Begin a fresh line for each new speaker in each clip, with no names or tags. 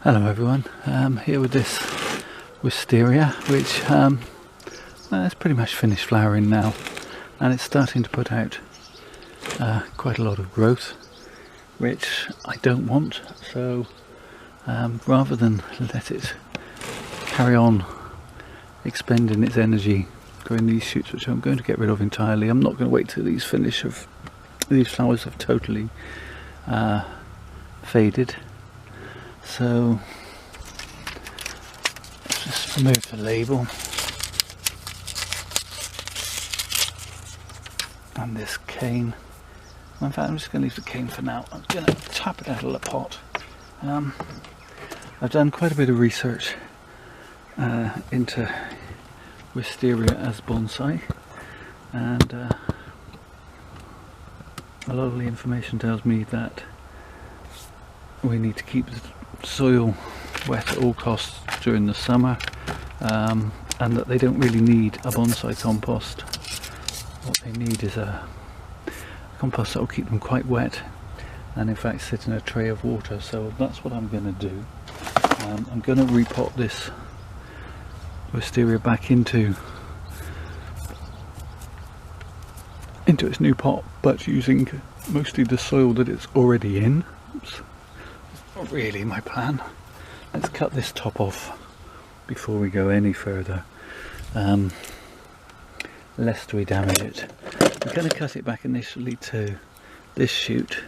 Hello everyone, here with this Wisteria, which it's pretty much finished flowering now, and it's starting to put out quite a lot of growth, which I don't want. So rather than let it carry on expending its energy growing these shoots, which I'm going to get rid of entirely, I'm not going to wait till these flowers have totally faded. So let's just remove the label and this cane. In fact, I'm just going to leave the cane for now. I'm going to tap it out of the pot. I've done quite a bit of research into Wisteria as bonsai, and a lot of the information tells me that we need to keep the soil wet at all costs during the summer, and that they don't really need a bonsai compost. What they need is a compost that will keep them quite wet and in fact sit in a tray of water. So that's what I'm going to do. I'm going to repot this Wisteria back into its new pot, but using mostly the soil that it's already in. Oops. Not really my plan. Let's cut this top off before we go any further, lest we damage it. I'm going to cut it back initially to this shoot.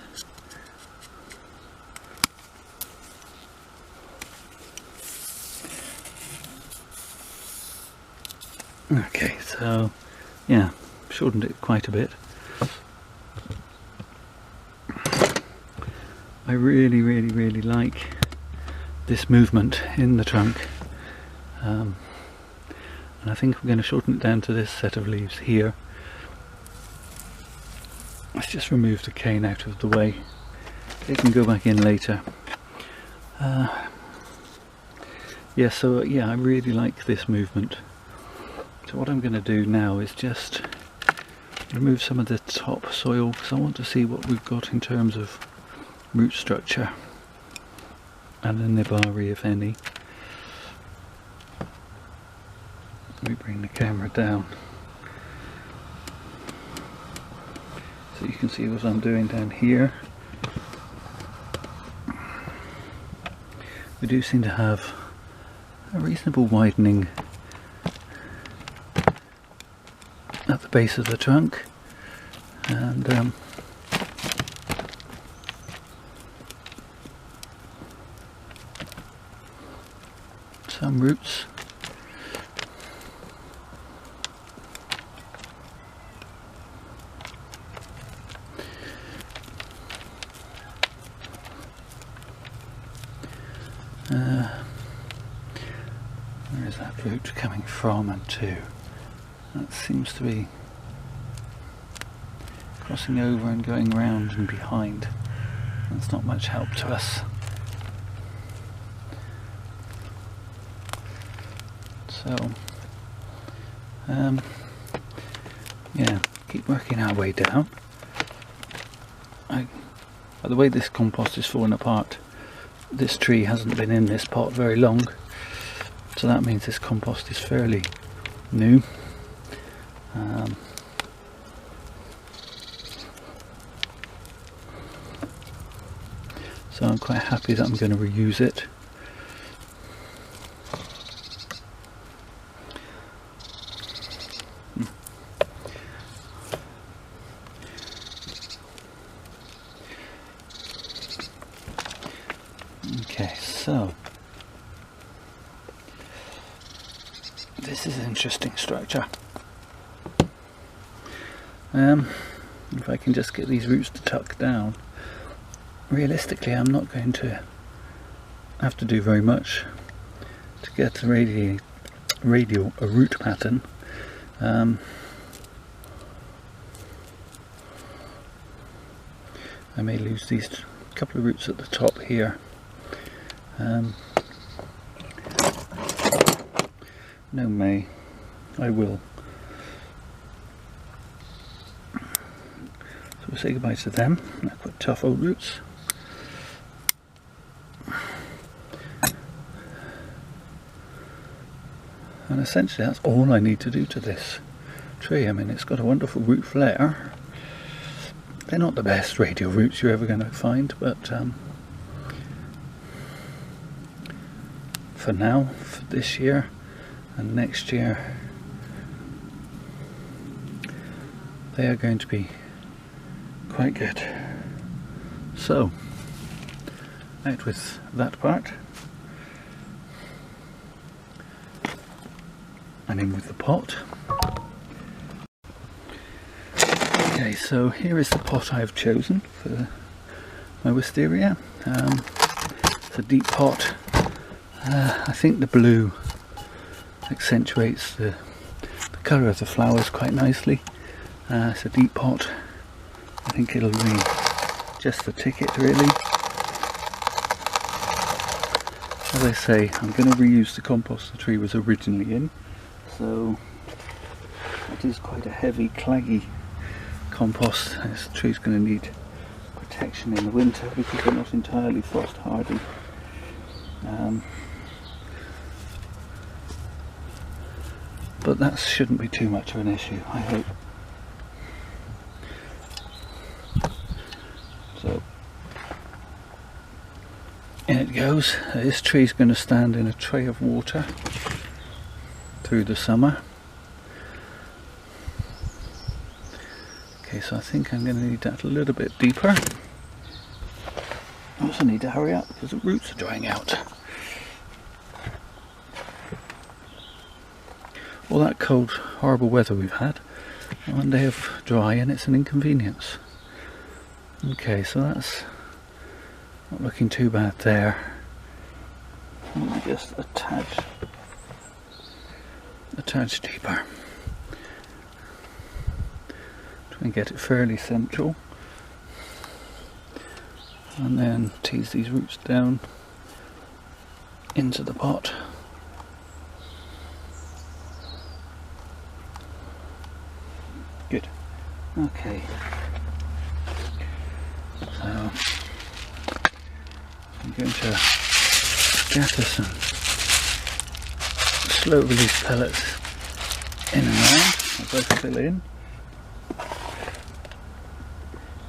Okay, so yeah, shortened it quite a bit. I really like this movement in the trunk, and I think I'm going to shorten it down to this set of leaves here. Let's just remove the cane out of the way. It can go back in later. Yeah, so yeah, I really like this movement. So what I'm going to do now is just remove some of the top soil, because I want to see what we've got in terms of root structure and a nibari, if any. Let me bring the camera down so you can see what I'm doing down here. We do seem to have a reasonable widening at the base of the trunk, and some roots. Where is that root coming from and to? That seems to be crossing over and going round and behind. That's not much help to us. So, yeah, keep working our way down. By the way this compost is falling apart, this tree hasn't been in this pot very long, so that means this compost is fairly new. So I'm quite happy that I'm going to reuse it. Okay, so this is an interesting structure. If I can just get these roots to tuck down, realistically I'm not going to have to do very much to get a root pattern. I may lose these couple of roots at the top here. No may, I will. So we'll say goodbye to them. They're quite tough old roots. And essentially that's all I need to do to this tree. I mean, it's got a wonderful root flare. They're not the best radial roots you're ever going to find, but for now, for this year and next year, they are going to be quite good. So, out with that part, and in with the pot. Okay, so here is the pot I've chosen for my wisteria. It's a deep pot. I think the blue accentuates the colour of the flowers quite nicely. It's a deep pot. I think it'll be just the ticket, really. As I say, I'm going to reuse the compost the tree was originally in, so it is quite a heavy, claggy compost. This tree's going to need protection in the winter because they're not entirely frost hardy. But that shouldn't be too much of an issue, I hope. So in it goes. This tree's going to stand in a tray of water through the summer. Okay, so I think I'm going to need that a little bit deeper. I also need to hurry up because the roots are drying out. All that cold, horrible weather we've had, one day of dry and it's an inconvenience. Okay, so that's not looking too bad there. Let me just attach deeper. Try and get it fairly central. And then tease these roots down into the pot. Good. Okay. So I'm going to scatter some slow release pellets in and around as I fill in.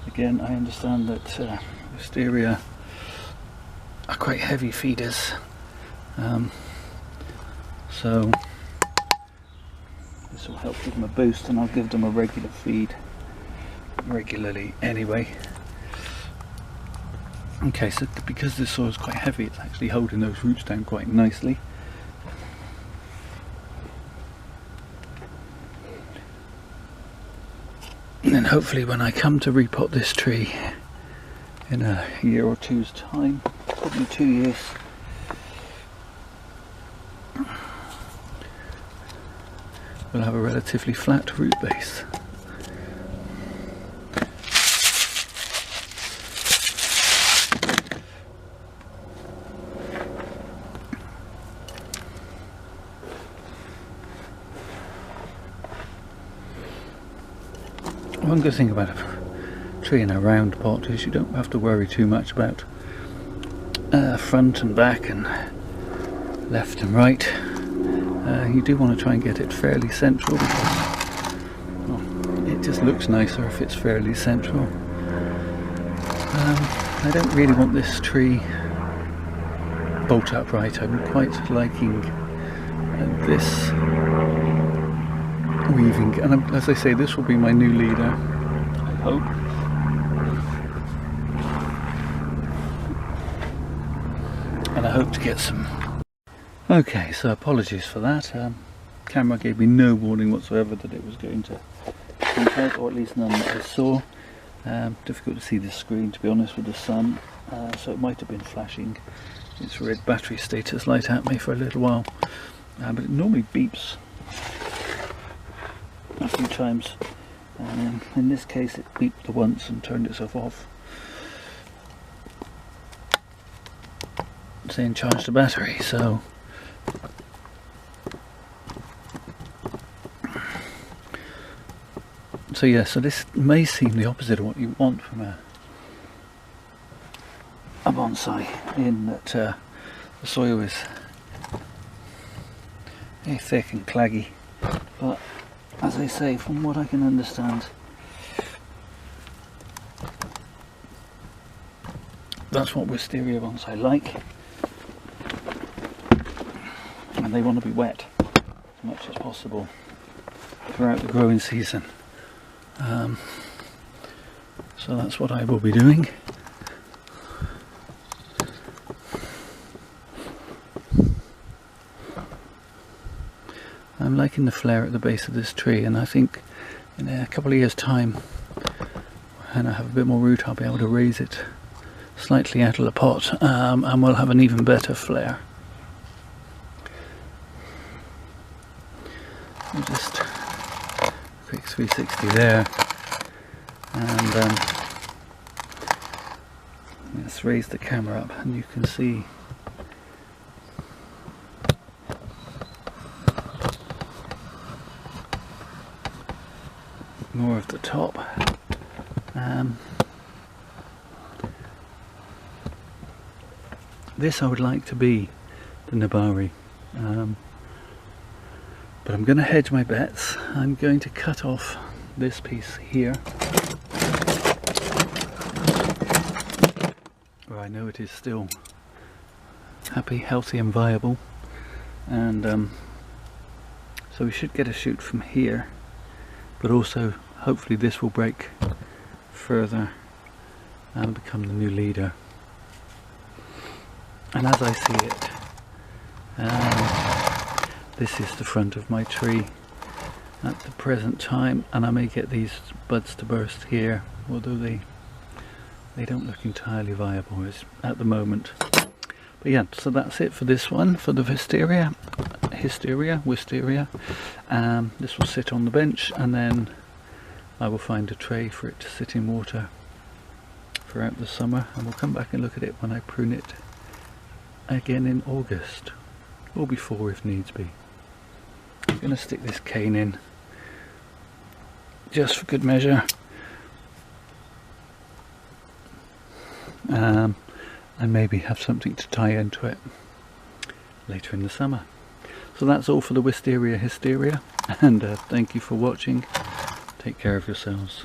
Again, I understand that wisteria are quite heavy feeders, so this will help give them a boost, and I'll give them a regular feed regularly anyway. Okay, so because this soil is quite heavy, it's actually holding those roots down quite nicely. And then hopefully when I come to repot this tree in a year or two's time, probably 2 years, we'll have a relatively flat root base. One good thing about a tree in a round pot is you don't have to worry too much about front and back and left and right. You do want to try and get it fairly central because, well, it just looks nicer if it's fairly central. I don't really want this tree bolt upright. I'm quite liking this weaving, and as I say, this will be my new leader, I hope. And I hope to get some. Okay, so apologies for that. Camera gave me no warning whatsoever that it was going to come out, or at least none that I saw. Difficult to see the screen, to be honest, with the sun, so it might have been flashing its red battery status light at me for a little while, but it normally beeps a few times. In this case it beeped once and turned itself off, saying charge the battery. So yeah, so this may seem the opposite of what you want from a bonsai, in that the soil is very thick and claggy, but as I say, from what I can understand, that's what Wisteria Bonsai like, and they want to be wet as much as possible throughout the growing season. So that's what I will be doing. I'm liking the flare at the base of this tree, and I think in a couple of years' time, when I have a bit more root, I'll be able to raise it slightly out of the pot, and we'll have an even better flare. I'll just quick 360 there, and let's raise the camera up, and you can see more of the top. This I would like to be the Nabari, but I'm going to hedge my bets. I'm going to cut off this piece here, where I know it is still happy, healthy and viable, and so we should get a shoot from here, but also hopefully this will break further and become the new leader. And as I see it, this is the front of my tree at the present time, and I may get these buds to burst here, although they don't look entirely viable at the moment. But yeah, so that's it for this one, for the Wisteria. This will sit on the bench, and then I will find a tray for it to sit in water throughout the summer, and we'll come back and look at it when I prune it again in August, or before if needs be. I'm going to stick this cane in just for good measure, and maybe have something to tie into it later in the summer. So that's all for the Wisteria Hysteria, and thank you for watching. Take care of yourselves.